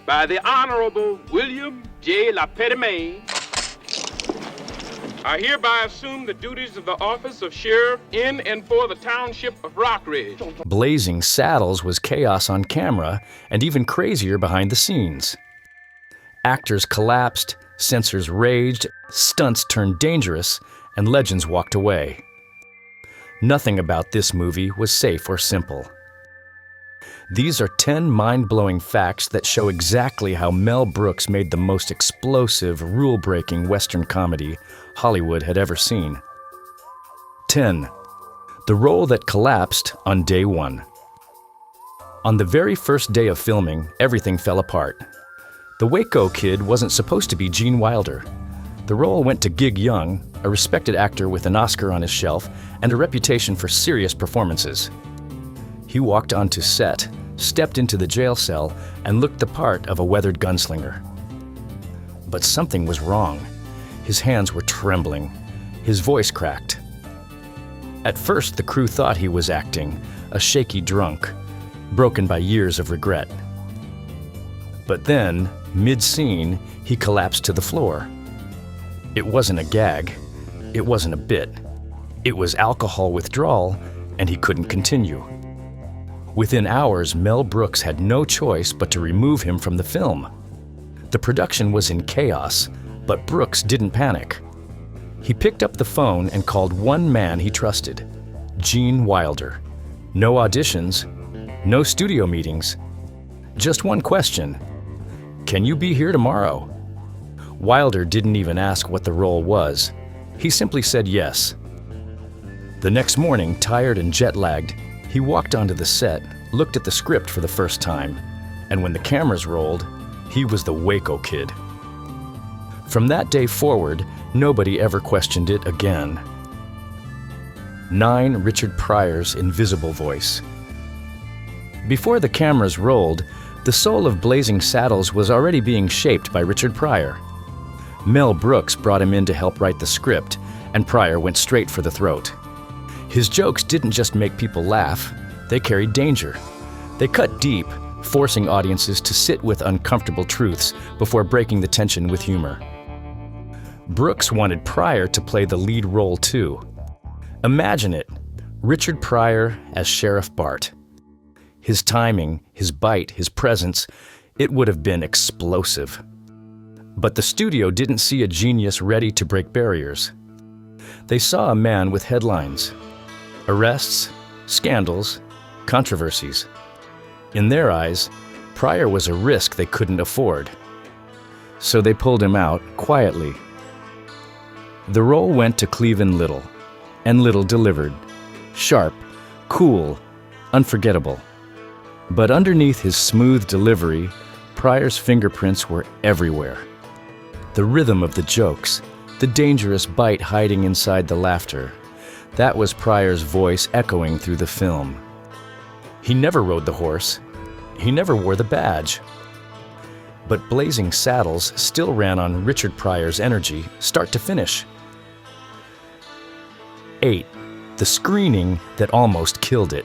by the Honorable William J. LaPetite, I hereby assume the duties of the office of sheriff in and for the township of Rockridge. Blazing Saddles was chaos on camera and even crazier behind the scenes. Actors collapsed, censors raged, stunts turned dangerous, and legends walked away. Nothing about this movie was safe or simple. These are 10 mind-blowing facts that show exactly how Mel Brooks made the most explosive, rule-breaking Western comedy Hollywood had ever seen. 10. The role that collapsed on day one. On the very first day of filming, everything fell apart. The Waco Kid wasn't supposed to be Gene Wilder. The role went to Gig Young, a respected actor with an Oscar on his shelf and a reputation for serious performances. He walked onto set, stepped into the jail cell, and looked the part of a weathered gunslinger. But something was wrong. His hands were trembling. His voice cracked. At first, the crew thought he was acting, a shaky drunk, broken by years of regret. But then, mid-scene, he collapsed to the floor. It wasn't a gag. It wasn't a bit. It was alcohol withdrawal, and he couldn't continue. Within hours, Mel Brooks had no choice but to remove him from the film. The production was in chaos, but Brooks didn't panic. He picked up the phone and called one man he trusted, Gene Wilder. No auditions, no studio meetings, just one question: can you be here tomorrow? Wilder didn't even ask what the role was. He simply said yes. The next morning, tired and jet-lagged, he walked onto the set, looked at the script for the first time, and when the cameras rolled, he was the Waco Kid. From that day forward, nobody ever questioned it again. 9. Richard Pryor's invisible voice. Before the cameras rolled, the soul of Blazing Saddles was already being shaped by Richard Pryor. Mel Brooks brought him in to help write the script, and Pryor went straight for the throat. His jokes didn't just make people laugh, they carried danger. They cut deep, forcing audiences to sit with uncomfortable truths before breaking the tension with humor. Brooks wanted Pryor to play the lead role too. Imagine it, Richard Pryor as Sheriff Bart. His timing, his bite, his presence, it would have been explosive. But the studio didn't see a genius ready to break barriers. They saw a man with headlines: arrests, scandals, controversies. In their eyes, Pryor was a risk they couldn't afford. So they pulled him out quietly. The role went to Cleavon Little, and Little delivered. Sharp, cool, unforgettable. But underneath his smooth delivery, Pryor's fingerprints were everywhere. The rhythm of the jokes, the dangerous bite hiding inside the laughter, that was Pryor's voice echoing through the film. He never rode the horse. He never wore the badge. But Blazing Saddles still ran on Richard Pryor's energy, start to finish. 8. The screening that almost killed it.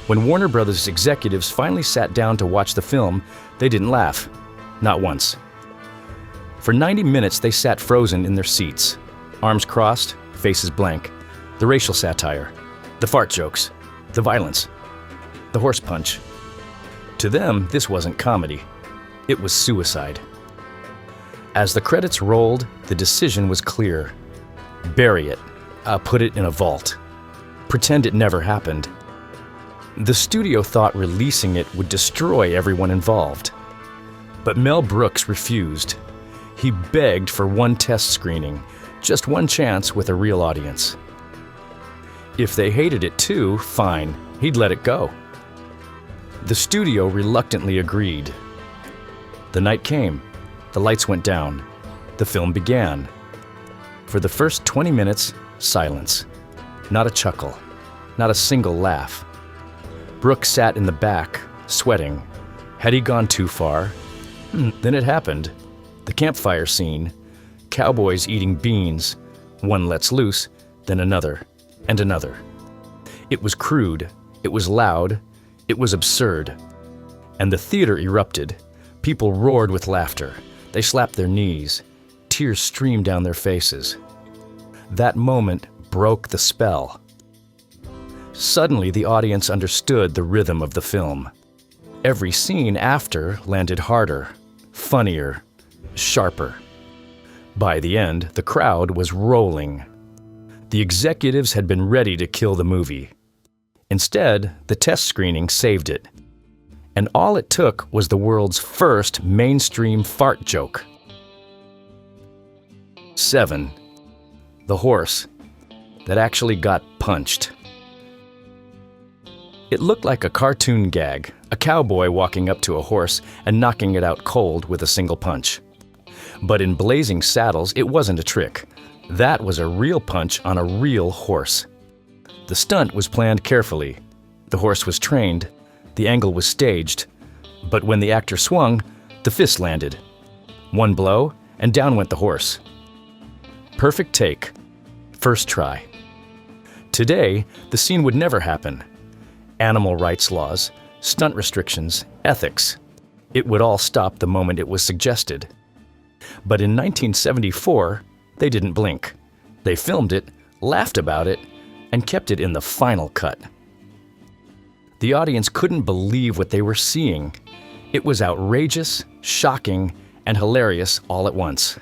When Warner Brothers executives finally sat down to watch the film, they didn't laugh. Not once. For 90 minutes, they sat frozen in their seats, arms crossed, faces blank. The racial satire, the fart jokes, the violence, the horse punch. To them, this wasn't comedy. It was suicide. As the credits rolled, the decision was clear. Bury it. Put it in a vault. Pretend it never happened. The studio thought releasing it would destroy everyone involved. But Mel Brooks refused. He begged for one test screening, just one chance with a real audience. If they hated it too, fine, he'd let it go. The studio reluctantly agreed. The night came. The lights went down. The film began. For the first 20 minutes, silence. Not a chuckle. Not a single laugh. Brooks sat in the back, sweating. Had he gone too far? Then it happened. The campfire scene. Cowboys eating beans. One lets loose, then another, and another. It was crude. It was loud. It was absurd. And the theater erupted. People roared with laughter. They slapped their knees. Tears streamed down their faces. That moment broke the spell. Suddenly, the audience understood the rhythm of the film. Every scene after landed harder, funnier, sharper. By the end, the crowd was rolling. The executives had been ready to kill the movie. Instead, the test screening saved it. And all it took was the world's first mainstream fart joke. 7. The horse that actually got punched. It looked like a cartoon gag, a cowboy walking up to a horse and knocking it out cold with a single punch. But in Blazing Saddles, it wasn't a trick. That was a real punch on a real horse. The stunt was planned carefully. The horse was trained. The angle was staged. But when the actor swung, the fist landed. One blow, and down went the horse. Perfect take. First try. Today, the scene would never happen. Animal rights laws, stunt restrictions, ethics. It would all stop the moment it was suggested. But in 1974, they didn't blink. They filmed it, laughed about it, and kept it in the final cut. The audience couldn't believe what they were seeing. It was outrageous, shocking, and hilarious all at once.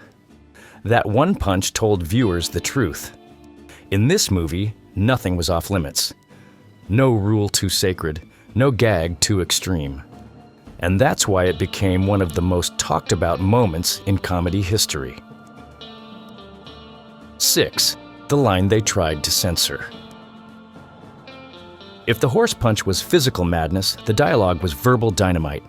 That one punch told viewers the truth. In this movie, nothing was off limits. No rule too sacred, no gag too extreme. And that's why it became one of the most talked about moments in comedy history. 6. The line they tried to censor. If the horse punch was physical madness, the dialogue was verbal dynamite.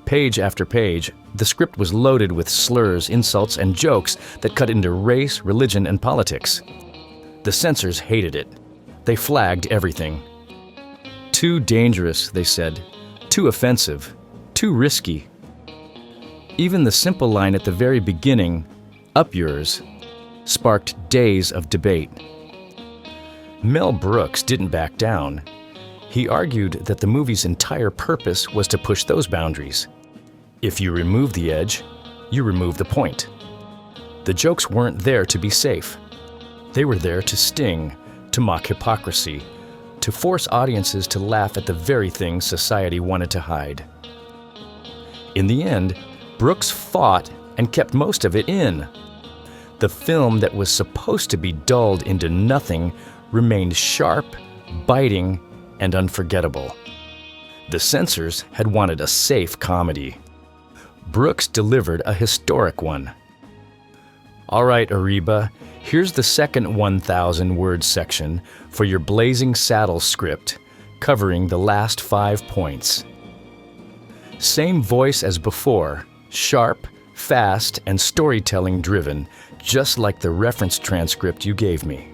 Page after page, the script was loaded with slurs, insults, and jokes that cut into race, religion, and politics. The censors hated it. They flagged everything. Too dangerous, they said. Too offensive. Too risky. Even the simple line at the very beginning, "Up yours," sparked days of debate. Mel Brooks didn't back down. He argued that the movie's entire purpose was to push those boundaries. If you remove the edge, you remove the point. The jokes weren't there to be safe. They were there to sting, to mock hypocrisy, to force audiences to laugh at the very things society wanted to hide. In the end, Brooks fought and kept most of it in. The film that was supposed to be dulled into nothing remained sharp, biting, and unforgettable. The censors had wanted a safe comedy. Brooks delivered a historic one. All right, Ariba, here's the second 1,000-word section for your Blazing Saddles script, covering the last 5 points. Same voice as before, sharp, fast, and storytelling-driven, just like the reference transcript you gave me.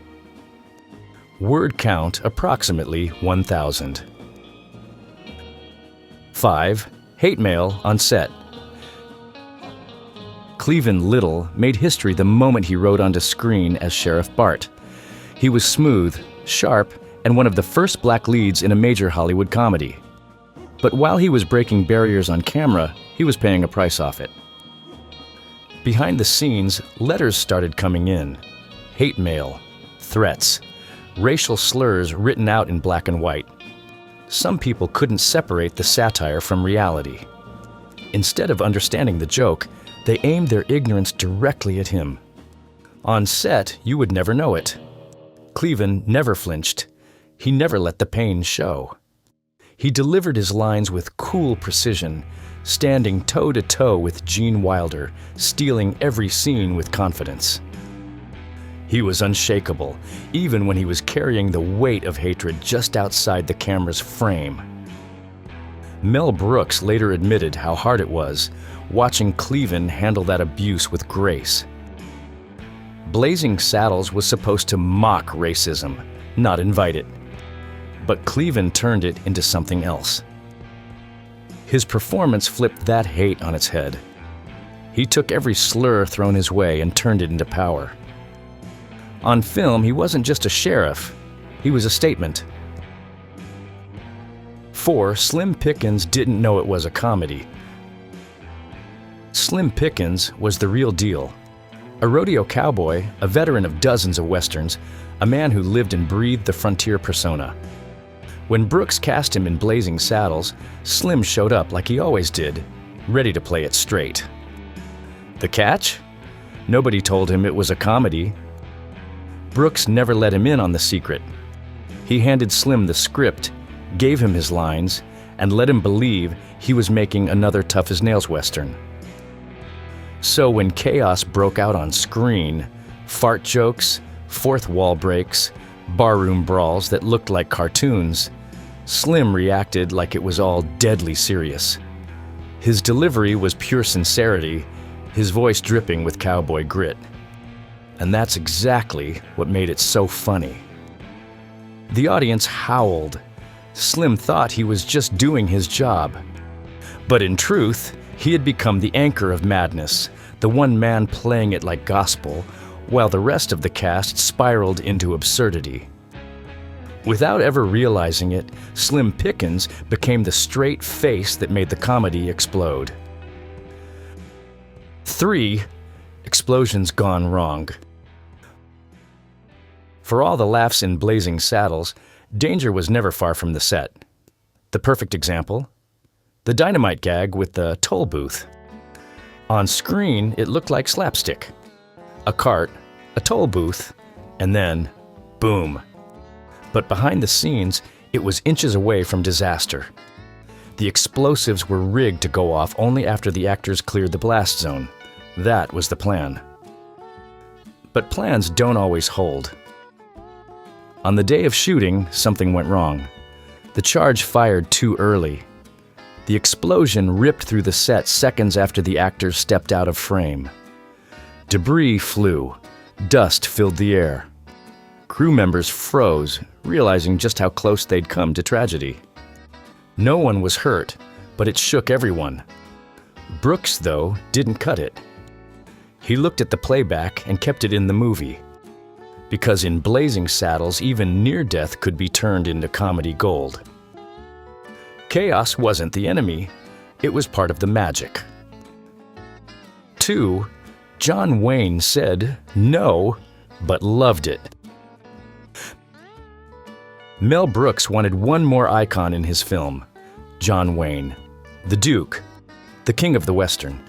Word count approximately 1,000. 5. Hate mail on set. Cleveland Little made history the moment he rode onto screen as Sheriff Bart. He was smooth, sharp, and one of the first black leads in a major Hollywood comedy. But while he was breaking barriers on camera, he was paying a price off it. Behind the scenes, letters started coming in. Hate mail, threats, racial slurs written out in black and white. Some people couldn't separate the satire from reality. Instead of understanding the joke, they aimed their ignorance directly at him. On set, you would never know it. Cleveland never flinched. He never let the pain show. He delivered his lines with cool precision, standing toe-to-toe with Gene Wilder, stealing every scene with confidence. He was unshakable, even when he was carrying the weight of hatred just outside the camera's frame. Mel Brooks later admitted how hard it was, watching Cleveland handle that abuse with grace. Blazing Saddles was supposed to mock racism, not invite it. But Cleveland turned it into something else. His performance flipped that hate on its head. He took every slur thrown his way and turned it into power. On film, he wasn't just a sheriff, he was a statement. 4. Slim Pickens didn't know it was a comedy. Slim Pickens was the real deal. A rodeo cowboy, a veteran of dozens of westerns, a man who lived and breathed the frontier persona. When Brooks cast him in Blazing Saddles, Slim showed up like he always did, ready to play it straight. The catch? Nobody told him it was a comedy. Brooks never let him in on the secret. He handed Slim the script, gave him his lines, and let him believe he was making another tough-as-nails western. So when chaos broke out on screen, fart jokes, fourth wall breaks, barroom brawls that looked like cartoons, Slim reacted like it was all deadly serious. His delivery was pure sincerity, his voice dripping with cowboy grit. And that's exactly what made it so funny. The audience howled. Slim thought he was just doing his job. But in truth, he had become the anchor of madness, the one man playing it like gospel, while the rest of the cast spiraled into absurdity. Without ever realizing it, Slim Pickens became the straight face that made the comedy explode. 3. Explosions gone wrong. For all the laughs in Blazing Saddles, danger was never far from the set. The perfect example? The dynamite gag with the toll booth. On screen, it looked like slapstick. A cart, a toll booth, and then, boom. But behind the scenes, it was inches away from disaster. The explosives were rigged to go off only after the actors cleared the blast zone. That was the plan. But plans don't always hold. On the day of shooting, something went wrong. The charge fired too early. The explosion ripped through the set seconds after the actors stepped out of frame. Debris flew. Dust filled the air. Crew members froze, realizing just how close they'd come to tragedy. No one was hurt, but it shook everyone. Brooks, though, didn't cut it. He looked at the playback and kept it in the movie. Because in Blazing Saddles, even near death could be turned into comedy gold. Chaos wasn't the enemy, it was part of the magic. 2. John Wayne said no, but loved it. Mel Brooks wanted one more icon in his film, John Wayne, the Duke, the king of the Western.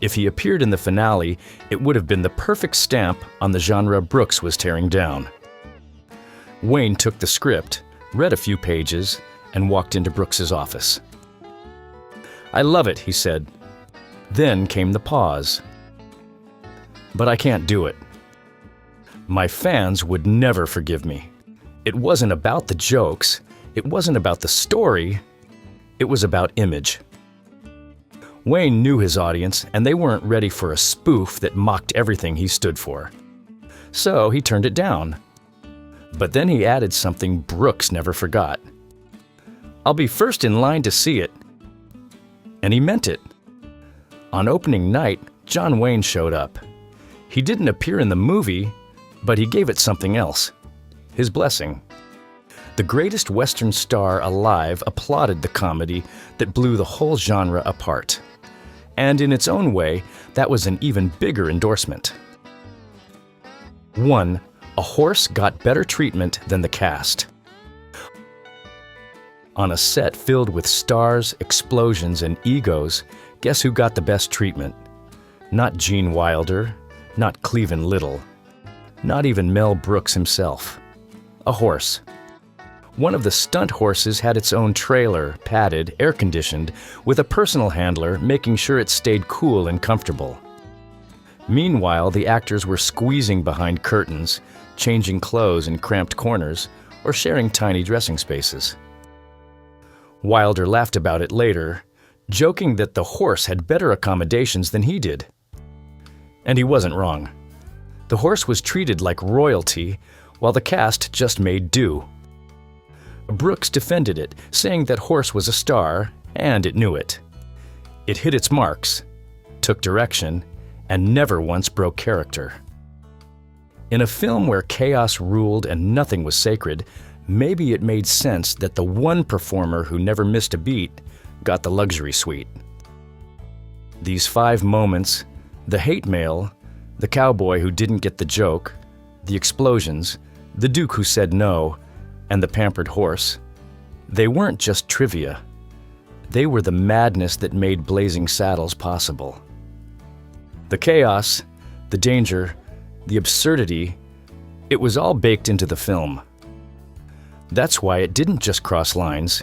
If he appeared in the finale, it would have been the perfect stamp on the genre Brooks was tearing down. Wayne took the script, read a few pages, and walked into Brooks's office. "I love it," he said. Then came the pause. "But I can't do it. My fans would never forgive me. It wasn't about the jokes, it wasn't about the story, it was about image." Wayne knew his audience, and they weren't ready for a spoof that mocked everything he stood for. So he turned it down. But then he added something Brooks never forgot. "I'll be first in line to see it." And he meant it. On opening night, John Wayne showed up. He didn't appear in the movie, but he gave it something else. His blessing. The greatest Western star alive applauded the comedy that blew the whole genre apart. And in its own way, that was an even bigger endorsement. 1. A horse got better treatment than the cast. On a set filled with stars, explosions, and egos, guess who got the best treatment? Not Gene Wilder, not Cleavon Little, not even Mel Brooks himself. A horse. One of the stunt horses had its own trailer, padded, air-conditioned, with a personal handler making sure it stayed cool and comfortable. Meanwhile, the actors were squeezing behind curtains, changing clothes in cramped corners, or sharing tiny dressing spaces. Wilder laughed about it later, joking that the horse had better accommodations than he did. And he wasn't wrong. The horse was treated like royalty, while the cast just made do. Brooks defended it, saying that horse was a star, and it knew it. It hit its marks, took direction, and never once broke character. In a film where chaos ruled and nothing was sacred, maybe it made sense that the one performer who never missed a beat got the luxury suite. These 5 moments, the hate mail, the cowboy who didn't get the joke, the explosions, the Duke who said no, and the pampered horse, they weren't just trivia. They were the madness that made Blazing Saddles possible. The chaos, the danger, the absurdity, it was all baked into the film. That's why it didn't just cross lines.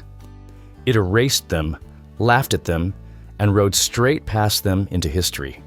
It erased them, laughed at them, and rode straight past them into history.